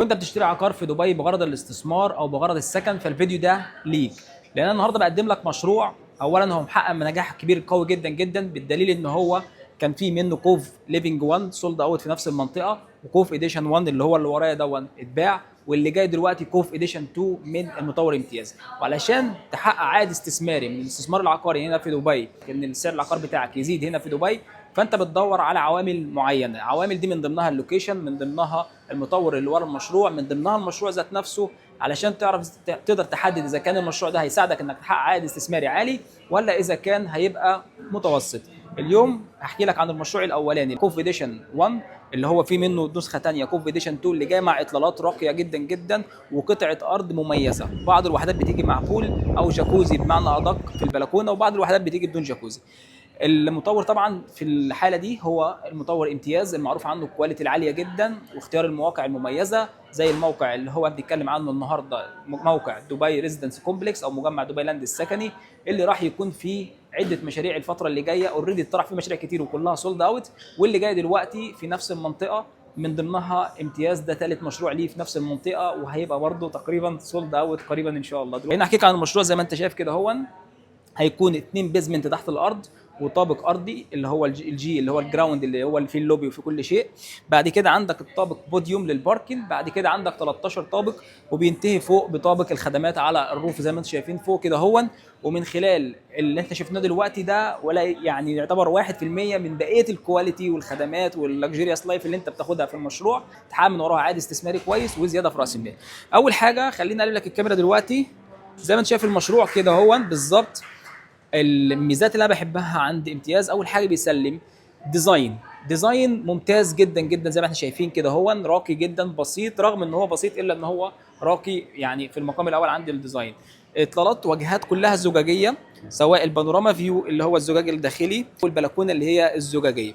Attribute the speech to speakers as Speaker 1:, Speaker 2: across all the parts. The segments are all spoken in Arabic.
Speaker 1: وانت بتشتري عقار في دبي بغرض الاستثمار او بغرض السكن، فالفيديو ده ليك. لان انا النهارده بقدم لك مشروع اولا هو محقق نجاح كبير قوي جدا جدا، بالدليل ان هو كان في منه كوف ليفنج 1 سولد اوت في نفس المنطقه، وكوف اديشن 1 اللي هو اللي ورايا دون اتباع، واللي جاي دلوقتي كوف اديشن 2 من المطور امتياز. وعلشان تحقق عائد استثماري من الاستثمار العقاري هنا في دبي، ان سعر العقار بتاعك يزيد هنا في دبي، فانت بتدور على عوامل معينه. العوامل دي من ضمنها اللوكيشن، من ضمنها المطور اللي ورا المشروع، من ضمنها المشروع ذات نفسه، علشان تعرف تقدر تحدد اذا كان المشروع ده هيساعدك انك تحقق عائد استثماري عالي ولا اذا كان هيبقى متوسط. اليوم هحكي لك عن المشروع الاولاني كوف اديشن 1 اللي هو في منه نسخه ثانيه كوف اديشن 2 اللي جاي مع اطلالات راقيه جدا جدا وقطعه ارض مميزه. بعض الوحدات بتيجي مع بول او جاكوزي بمعنى ادق في البلكونه، وبعض الوحدات بتيجي بدون جاكوزي. المطور طبعا في الحاله دي هو المطور امتياز المعروف عنه الكواليتي العاليه جدا واختيار المواقع المميزه، زي الموقع اللي هو بنتكلم عنه النهارده، موقع دبي ريزيدنس كومبلكس او مجمع دبي لاند السكني، اللي راح يكون فيه عده مشاريع الفتره اللي جايه. اوريدي اتطرح فيه مشاريع كتير وكلها سولد اوت، واللي جاي دلوقتي في نفس المنطقه من ضمنها امتياز، ده ثالث مشروع ليه في نفس المنطقه، وهيبقى برده تقريبا سولد اوت قريبا ان شاء الله. هنا احكيك عن المشروع زي ما انت شايف كده، هو هيكون 2 بيزمنت تحت الارض وطابق ارضي اللي هو الجي اللي هو الجراوند اللي هو اللي فيه اللوبي وفي كل شيء. بعد كده عندك الطابق بوديوم للباركنج، بعد كده عندك 13 طابق، وبينتهي فوق بطابق الخدمات على الروف زي ما انتم شايفين فوق كده هون. ومن خلال اللي انت شفناه دلوقتي ده، ولا يعني يعتبر 1% من بقيه الكواليتي والخدمات واللكجيريوس لايف اللي انت بتاخدها في المشروع، تحقق من وراها عائد استثماري كويس وزياده في راس المال. اول حاجه خليني اقلب لك الكاميرا دلوقتي زي ما انت شايف المشروع كده هون بالظبط. الميزات اللي انا بحبها عند امتياز، اول حاجه بيسلم ديزاين ممتاز جدا جدا زي ما احنا شايفين كده، هو راقي جدا بسيط، رغم ان هو بسيط الا ان هو راقي يعني في المقام الاول عندي الديزاين. اطلالات واجهات كلها زجاجيه، سواء البانوراما فيو اللي هو الزجاج الداخلي والبلكونه اللي هي الزجاجيه.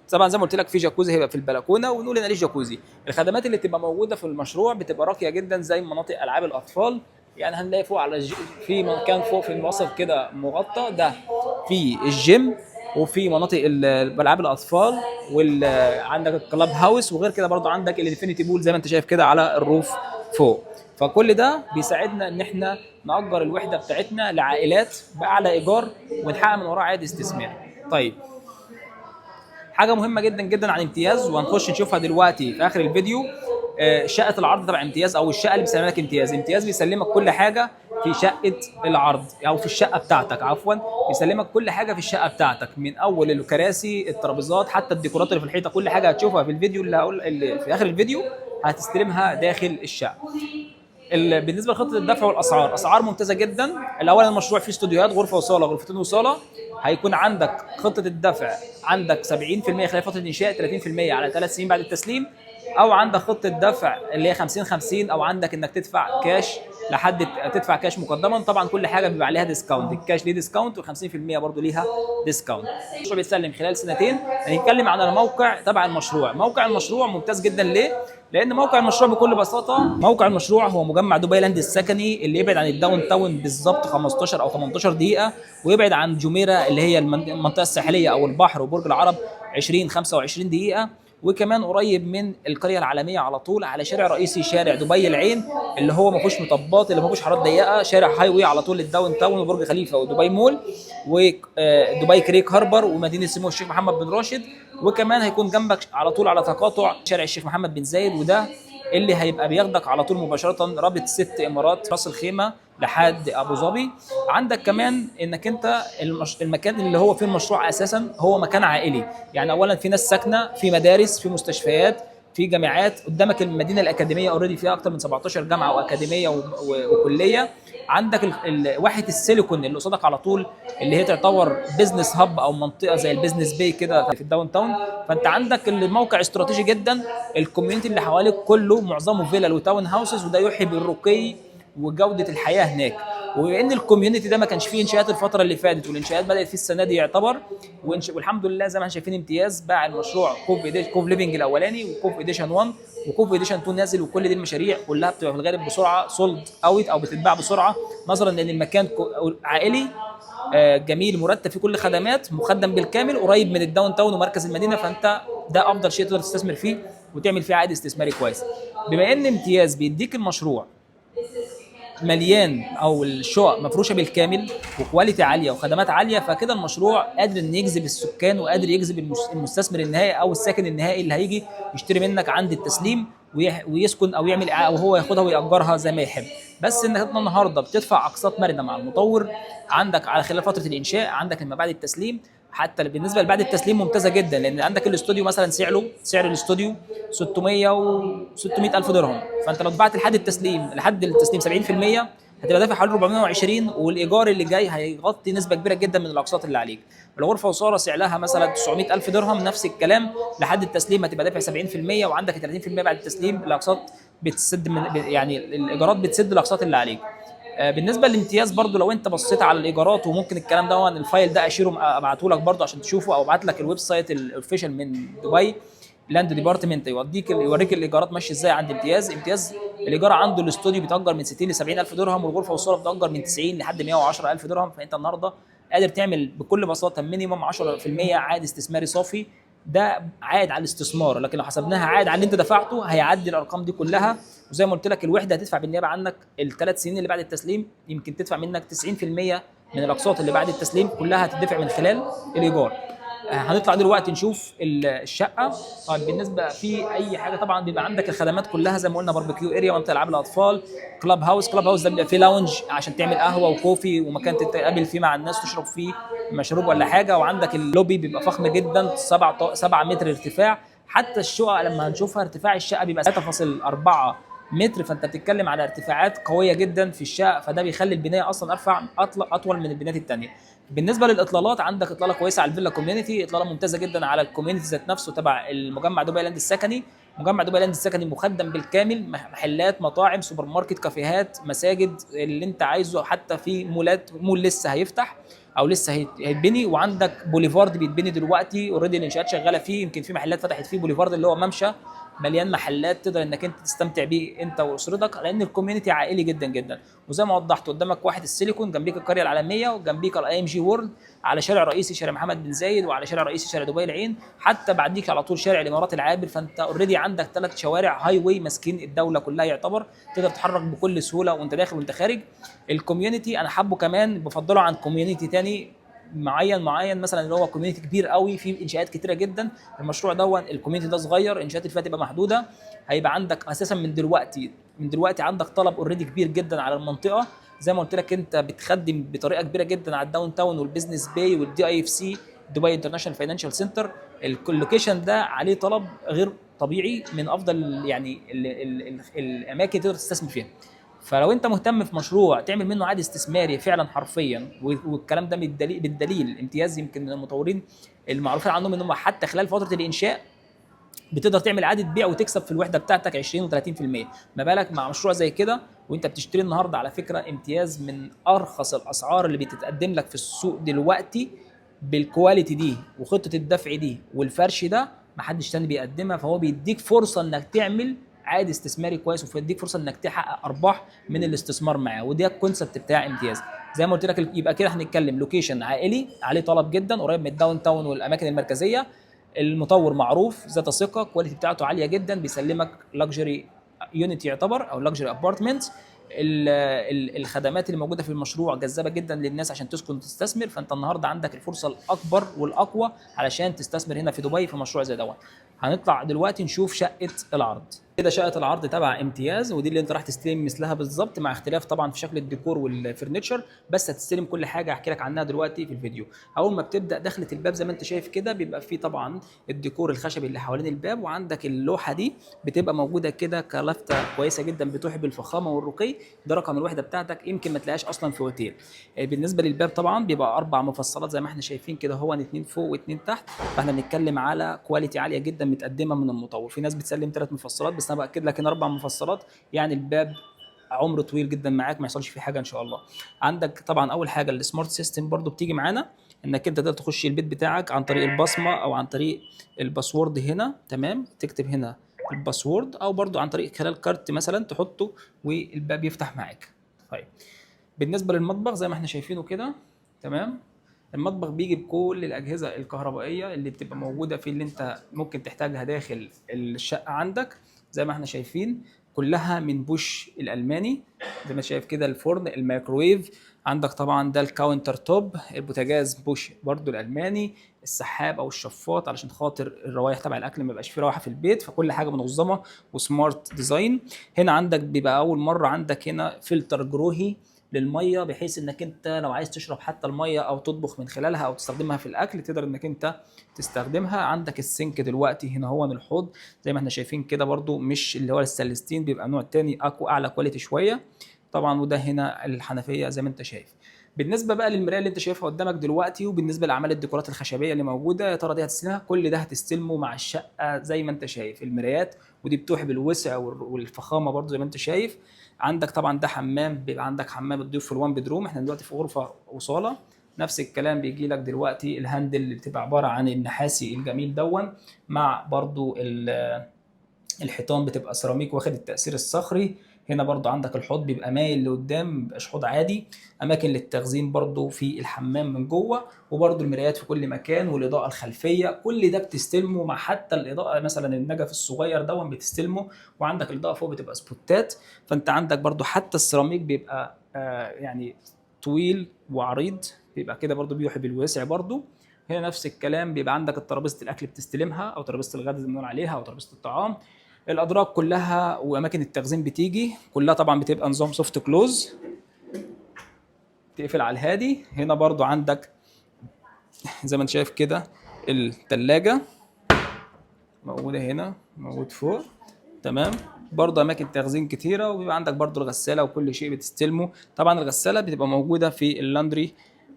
Speaker 1: طبعا زي ما قلت لك في جاكوزي هيبقى في البلكونه، ونقول انا ليه جاكوزي. الخدمات اللي تبقى موجوده في المشروع بتبقى راقيه جدا، زي مناطق العاب الاطفال، يعني هنلاقي فوق على في مكان فوق في الوسط كده مغطى، ده في الجيم وفي مناطق العاب الاطفال، وعندك الكلاب هاوس، وغير كده برضو عندك الانفينيتي بول زي ما انت شايف كده على الروف فوق. فكل ده بيساعدنا ان احنا نأجر الوحده بتاعتنا لعائلات باعلى ايجار ونحقق من وراها عائد استثماري. طيب، حاجه مهمه جدا جدا عن امتياز وهنخش نشوفها دلوقتي في اخر الفيديو، شقه العرض تبع امتياز او الشقه اللي بيسلمها لك امتياز بيسلمك كل حاجه في شقه العرض او في الشقه بتاعتك، عفوا بيسلمك كل حاجه في الشقه بتاعتك، من اول الكراسي الترابيزات حتى الديكورات اللي في الحيطه، كل حاجه هتشوفها في الفيديو اللي في اخر الفيديو هتستلمها داخل الشقه. بالنسبه لخطه الدفع والاسعار، اسعار ممتازه جدا. الاول المشروع فيه استوديوهات، غرفه وصاله، غرفتين وصاله. هيكون عندك خطه الدفع عندك 70% خلال فتره الانشاء، 30% على 3 سنين بعد التسليم، او عندك خطه دفع اللي هي 50 او عندك انك تدفع كاش لحد تدفع كاش مقدما. طبعا كل حاجه بيبقى عليها ديسكاونت، الكاش ليه ديسكاونت و50% برضه ليها ديسكاونت. المشروع بيتسلم خلال سنتين. هنتكلم عن الموقع تبع المشروع. موقع المشروع ممتاز جدا، ليه؟ لان موقع المشروع بكل بساطه، موقع المشروع هو مجمع دبي لاند السكني اللي يبعد عن الداون تاون بالظبط 15 او 18 دقيقه، ويبعد عن جميره اللي هي المنطقه الساحليه او البحر وبرج العرب 20 25 دقيقه، وكمان قريب من القريه العالميه على طول، على شارع رئيسي شارع دبي العين اللي هو ما فيهوش مطبات، اللي ما فيهوش حارات ضيقه، شارع هاي واي على طول للداون تاون وبرج خليفه ودبي مول ودبي كريك هاربر ومدينه سمو الشيخ محمد بن راشد. وكمان هيكون جنبك على طول على تقاطع شارع الشيخ محمد بن زايد، وده اللي هيبقى بياخدك على طول مباشره رابط 6 امارات راس الخيمه لحد ابو ظبي. عندك كمان انك انت المكان اللي هو فيه المشروع اساسا هو مكان عائلي، يعني اولا في ناس ساكنه، في مدارس، في مستشفيات، في جامعات. قدامك المدينه الاكاديميه اوريدي فيها اكثر من 17 جامعه واكاديميه وكليه. عندك واحه السيليكون اللي قصادك على طول، اللي هي تعتبر بزنس هاب او منطقه زي البيزنس باي كده في الداون تاون. فانت عندك الموقع استراتيجي جدا، الكوميونتي اللي حواليك كله معظمه فيلل وتاون هاوسز، وده يوحي بالرقي وجوده الحياه هناك. وبما ان الكوميونتي ده ما كانش فيه انشاءات الفتره اللي فاتت، والانشاءات بدات فيه السنه دي يعتبر، والحمد لله زي ما احنا شايفين امتياز باع المشروع كوف ليفنج الاولاني وكوف اديشن 1 وكوف اديشن 2 نازل، وكل دي المشاريع كلها بتبقى في الغالب بسرعه سولد اوت او بتتباع بسرعه، نظرا لان المكان عائلي جميل مرتب في كل خدمات، مخدم بالكامل، قريب من الداون تاون ومركز المدينه، فانت ده افضل شيء تقدر تستثمر فيه وتعمل فيه عائد استثماري كويس. بما ان امتياز بيديك المشروع مليان او الشقق مفروشه بالكامل وكواليتي عاليه وخدمات عاليه، فكده المشروع قادر ان يجذب السكان وقادر يجذب المستثمر النهائي او الساكن النهائي اللي هيجي يشتري منك عند التسليم ويسكن او يعمل او هو ياخدها ويأجرها زي ما يحب. بس انك النهارده بتدفع اقساط مرنه مع المطور، عندك على خلال فتره الانشاء، عندك ما بعد التسليم. حتى بالنسبه لبعد التسليم ممتازه جدا، لان عندك الاستوديو مثلا سعر الاستوديو 600 الف درهم، فانت لو دفعت لحد التسليم 70% هتبقى دافع حوالي 420، والايجار اللي جاي هيغطي نسبه كبيره جدا من الاقساط اللي عليك. الغرفه وصاله سعرها مثلا 900 الف درهم، نفس الكلام لحد التسليم هتبقى دافع 70%، وعندك 30% بعد التسليم. الاقساط بتسد يعني الايجارات بتسد الاقساط اللي عليك. بالنسبه للامتياز برضو، لو انت بصيت على الايجارات، وممكن الكلام ده الفايل ده اشيره ابعته لك برضو عشان تشوفه، او ابعت لك الويب سايت الاوفيشال من دبي لاند ديبارتمنت يوريك الايجارات ماشيه ازاي عند امتياز الايجار عنده الاستوديو بيتاجر من 60 ل 70 الف درهم، والغرفه والصاله بتاجر من 90 لحد 110 الف درهم. فانت النهارده قادر تعمل بكل بساطه مينيمم 10% عائد استثماري صافي. ده عائد على الاستثمار، لكن لو حسبناها عائد على اللي انت دفعته هيعدي الارقام دي كلها. وزي ما قلت لك الوحده هتدفع بالنيابه عنك الثلاث سنين اللي بعد التسليم، يمكن تدفع منك 90% من الاقساط اللي بعد التسليم كلها هتدفع من خلال الايجار. هنطلع دلوقتي نشوف الشقه. طيب بالنسبه في اي حاجه، طبعا بيبقى عندك الخدمات كلها زي ما قلنا: باربيكيو اريا، منطقه العاب الاطفال، كلاب هاوس ده بيبقى فيه لاونج عشان تعمل قهوه وكوفي ومكان تتقابل فيه مع الناس تشرب فيه مشروب ولا حاجه. وعندك اللوبي بيبقى فخم جدا، 7 متر ارتفاع. حتى الشقق لما هنشوفها ارتفاع الشقه بيبقى 3.4 متر، فانت بتتكلم على ارتفاعات قويه جدا في الشقق، فده بيخلي البنايه اصلا اطول من البنايات الثانيه. بالنسبه للاطلالات، عندك اطلاله كويسه على الفيلا كوميونتي، اطلاله ممتازه جدا على الكوميونتي ذات نفسه تبع المجمع دبي لاند السكني. مجمع دبي لاند السكني مخدم بالكامل، محلات، مطاعم، سوبر ماركت، كافيهات، مساجد، اللي انت عايزه. حتى في مول لسه هيفتح او لسه هيتبني، وعندك بوليفارد بيتبني دلوقتي اوريدي، الانشاءات شغاله فيه. يمكن في محلات فتحت فيه بوليفارد اللي هو ممشى مليان محلات تقدر انك انت تستمتع بيه انت واسرتك، لان الكوميونتي عائلي جدا جدا. وزي ما وضحت قدامك واحد السيليكون، جنبيك القريه العالميه، وجنبيك الاي ام جي وورلد، على شارع رئيسي شارع محمد بن زايد، وعلى شارع رئيسي شارع دبي العين، حتى بعديك على طول شارع الامارات العابر. فانت اوريدي عندك 3 شوارع هاي واي ماسكين الدوله كلها يعتبر، تقدر تتحرك بكل سهوله وانت داخل وانت خارج. الكوميونتي انا حابه كمان، بفضله عن كوميونتي تاني معين مثلا اللي هو كوميونتي كبير قوي فيه انشاءات كتيره جدا. المشروع ده الكوميونتي ده صغير، الانشاءات اللي فيها تبقى محدوده. هيبقى عندك اساسا من دلوقتي عندك طلب اوريدي كبير جدا على المنطقه. زي ما قلت لك انت بتخدم بطريقه كبيره جدا على الداون تاون والبيزنس باي والدي اي اف سي، دبي انترناشونال فاينانشال سنتر. اللوكيشن ده عليه طلب غير طبيعي، من افضل يعني الاماكن تقدر تستثمر فيها. فلو انت مهتم في مشروع تعمل منه عائد استثماري فعلا حرفيا، والكلام ده بالدليل امتياز يمكن من المطورين المعروفين عنهم ان هم حتى خلال فتره الانشاء بتقدر تعمل اعاده بيع وتكسب في الوحده بتاعتك 20 و30%. ما بالك مع مشروع زي كده وانت بتشتري النهارده؟ على فكره امتياز من ارخص الاسعار اللي بتتقدم لك في السوق دلوقتي، بالكواليتي دي وخطه الدفع دي والفرش ده محدش تاني بيقدمها. فهو بيديك فرصه انك تعمل عائد استثماري كويس، وبيديك فرصه انك تحقق ارباح من الاستثمار معاه. وده الكونسبت بتاع امتياز. زي ما قلت لك يبقى كده هنتكلم لوكيشن عائلي عليه طلب جدا، قريب من الداون تاون والاماكن المركزيه. المطور معروف، ذات ثقه، كواليتي بتاعته عاليه جدا، بيسلمك لاكجري يونت يعتبر او لاكجري ابارتمنت. الخدمات اللي موجوده في المشروع جذابه جدا للناس عشان تسكن وتستثمر. فانت النهارده عندك الفرصه الاكبر والاقوى علشان تستثمر هنا في دبي في مشروع زي دوت. هنطلع دلوقتي نشوف شقه العرض. كده شقه العرض تبع امتياز، ودي اللي انت راح تستلم مثلها بالظبط، مع اختلاف طبعا في شكل الديكور والفرنتشر، بس هتستلم كل حاجه هحكي لك عنها دلوقتي في الفيديو. اول ما بتبدا دخلة الباب زي ما انت شايف كده، بيبقى فيه طبعا الديكور الخشبي اللي حوالين الباب، وعندك اللوحه دي بتبقى موجوده كده كلفته كويسه جدا بتوحي بالفخامه والرقي. ده رقم الوحده بتاعتك، يمكن ما تلاقيش اصلا في اوتيل. بالنسبه للباب طبعا بيبقى 4 مفصلات زي ما احنا شايفين كده، هو 2 فوق و2 تحت. فاحنا بنتكلم على كواليتي عاليه جدا متقدمه من المطور. في ناس بتسلم 3 مفصلات، بس انا باكد لك ان 4 مفصلات يعني الباب عمره طويل جدا معاك، ما يحصلش فيه حاجه ان شاء الله. عندك طبعا اول حاجه السمارت سيستم برضو بتيجي معانا، انك انت تقدر تخش البيت بتاعك عن طريق البصمه او عن طريق الباسورد هنا. تمام، تكتب هنا الباسورد، او برضو عن طريق خلال كارت مثلا تحطه والباب يفتح معاك. طيب بالنسبه للمطبخ زي ما احنا شايفينه كده، تمام. المطبخ بيجي بكل الاجهزه الكهربائيه اللي بتبقى موجوده فيه، اللي انت ممكن تحتاجها داخل الشقه عندك. زي ما احنا شايفين كلها من بوش الالماني، زي ما شايف كده الفرن، الميكروويف عندك طبعا، ده الكاونتر توب، البوتاجاز بوش برضو الالماني، السحاب او الشفاط علشان خاطر الروايح تبع الاكل ما يبقاش فيه روايح في البيت، فكل حاجه منظمه وسمارت ديزاين. هنا عندك بيبقى اول مره عندك هنا فلتر جروهي للميه، بحيث انك انت لو عايز تشرب حتى الميه او تطبخ من خلالها او تستخدمها في الاكل تقدر انك انت تستخدمها. عندك السنك دلوقتي هنا هو الحوض زي ما احنا شايفين كده، برضو مش اللي هو الستانلس، بيبقى نوع تاني اقوى اعلى كواليتي شويه طبعا. وده هنا الحنفيه زي ما انت شايف. بالنسبه بقى للمرايه اللي انت شايفها قدامك دلوقتي، وبالنسبه لاعمال الديكورات الخشبيه اللي موجوده، يا ترى دي هتستلمها؟ كل ده هتستلمه مع الشقه زي ما انت شايف المرايات، ودي بتوحي بالوسع والفخامه برضو زي ما انت شايف. عندك طبعا ده حمام، بيبقى عندك حمام الضيوف في الوان بدروم، احنا دلوقتي في غرفه وصاله. نفس الكلام بيجي لك دلوقتي الهاندل اللي بتبقى عباره عن النحاسي الجميل دون، مع برضو الحيطان بتبقى سيراميك واخد التأثير الصخري. هنا برضو عندك الحوض بيبقى مايل لقدام، مبيبقاش حوض عادي. اماكن للتخزين برضو في الحمام من جوه، وبرضو المرايات في كل مكان، والاضاءه الخلفيه كل ده بتستلمه، مع حتى الاضاءه مثلا النجف الصغير دون بتستلمه. وعندك الاضاءه فوق بتبقى سبوتات. فانت عندك برضو حتى السيراميك بيبقى يعني طويل وعريض، بيبقى كده برضو بيوحي بالوسع برضو. هنا نفس الكلام، بيبقى عندك ترابيزه الاكل بتستلمها، او ترابيزه الغداء زي ما بنقول عليها، او ترابيزه الطعام. الادراج كلها واماكن التخزين بتيجي كلها طبعا بتبقى نظام سوفت كلوز، تقفل على الهادي. هنا برضو عندك زي ما انت شايف كده التلاجة موجودة هنا، موجود فوق، تمام. برضه اماكن تخزين كتيره، وبيبقى عندك برضه الغساله وكل شيء بتستلمه. طبعا الغساله بتبقى موجوده في اللاندري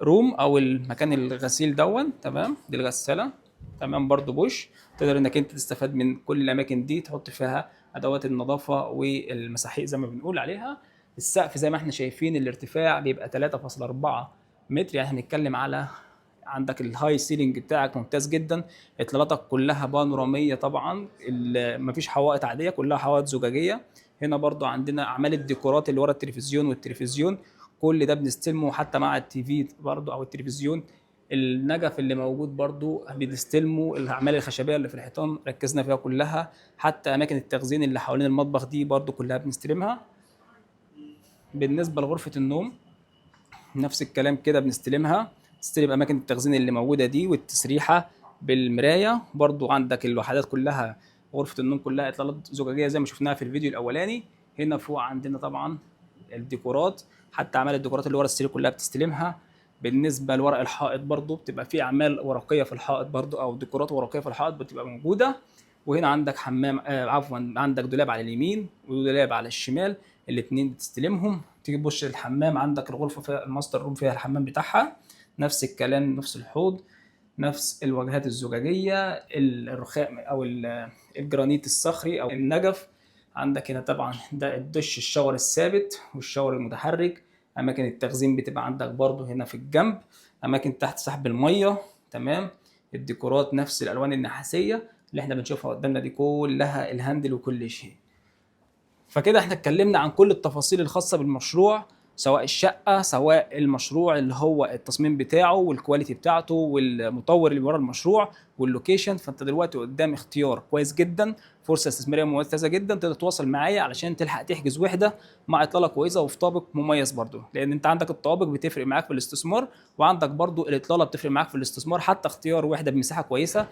Speaker 1: روم او المكان الغسيل دون، تمام. دي الغساله، تمام، برضه بوش، تقدر انك انت تستفاد من كل الاماكن دي، تحط فيها ادوات النظافه والمساحيق زي ما بنقول عليها. السقف زي ما احنا شايفين الارتفاع بيبقى 3.4 متر، يعني هنتكلم على عندك الهاي سيلينج بتاعك ممتاز جدا. اطلالاتك كلها بانوراميه طبعا، مفيش حوائط عاديه، كلها حوائط زجاجيه. هنا برضو عندنا اعمال الديكورات اللي ورا التلفزيون والتلفزيون، كل ده بنستلمه حتى مع التي في برضو او التلفزيون. النجف اللي موجود برضو بنستلمه، الاعمال الخشبيه اللي في الحيطان ركزنا فيها كلها، حتى اماكن التخزين اللي حوالين المطبخ دي برضو كلها بنستلمها. بالنسبه لغرفه النوم نفس الكلام كده بنستلمها، تستلم اماكن التخزين اللي موجوده دي والتسريحه بالمرايه. برضو عندك الوحدات كلها، غرفه النوم كلها اطلالات زجاجيه زي ما شفناها في الفيديو الاولاني. هنا فوق عندنا طبعا الديكورات، حتى اعمال الديكورات اللي ورا السرير كلها بتستلمها. بالنسبه لورق الحائط برضو بتبقى في اعمال ورقيه في الحائط برضو، او ديكورات ورقيه في الحائط بتبقى موجوده. وهنا عندك حمام عفوا عندك دولاب على اليمين ودولاب على الشمال، الاثنين بتستلمهم. تيجي تبص للحمام، عندك الغرفه فيها الماستر روم فيها الحمام بتاعها، نفس الكلام، نفس الحوض، نفس الواجهات الزجاجيه، الرخام او الجرانيت الصخري او النجف. عندك هنا طبعا ده الدش الشاور الثابت والشاور المتحرك. اماكن التخزين بتبقى عندك برضو هنا في الجنب، اماكن تحت سحب الميه، تمام. الديكورات نفس الالوان النحاسيه اللي احنا بنشوفها قدامنا دي كلها الهاندل وكل شيء. فكده احنا اتكلمنا عن كل التفاصيل الخاصة بالمشروع، سواء الشقة سواء المشروع اللي هو التصميم بتاعه والكواليتي بتاعته والمطور اللي ورا المشروع واللوكيشن. فانت دلوقتي قدام اختيار كويس جدا، فرصة استثمارية ممتازة جدا، تقدر تتواصل معايا علشان تلحق تحجز وحدة مع إطلالة كويسة وفي طابق مميز برضو، لأن انت عندك الطوابق بتفرق معاك في الاستثمار، وعندك برضو الإطلالة بتفرق معاك في الاستثمار، حتى اختيار وحدة بمساحة كويسة